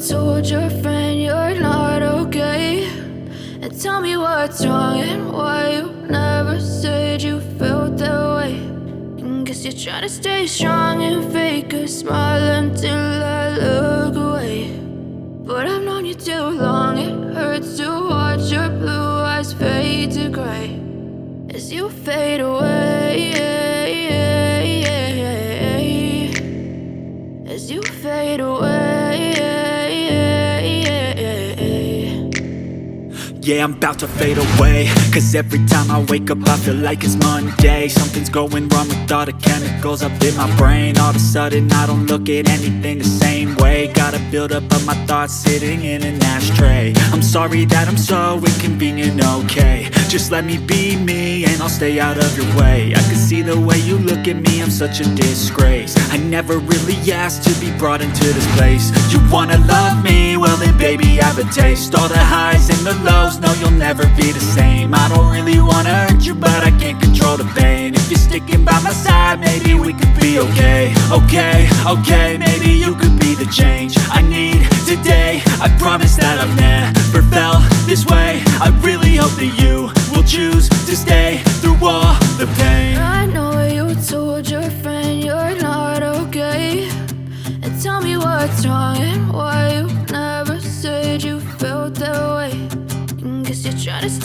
told your friend you're not okay, and tell me what's wrong and why you never said you felt that way. And guess you're trying to stay strong and fake a smile until I look away. But I've known you too long, it hurts to watch your blue eyes fade to gray as you fade away, as you fade away. Yeah, I'm about to fade away, cause every time I wake up I feel like it's Monday. Something's going wrong with all the chemicals up in my brain. All of a sudden I don't look at anything the same way. Gotta build up of my thoughts sitting in an ashtray. I'm sorry that I'm so inconvenient, okay. Just let me be me and I'll stay out of your way. I can see the way you look at me, I'm such a disgrace. I never really asked to be brought into this place. You wanna love me? Well then baby I have a taste. All the highs and the lows, no you'll never be the same. I don't really wanna hurt you but I can't control the pain. If you're sticking by my side maybe we could be okay. Okay, maybe you could be the change I need today. I promise that I've never felt this way. I really hope that you will choose to stay through all the pain. I know you told your friend you're not okay, and tell me what's wrong and why you never said you felt that way. And guess you're trying to stay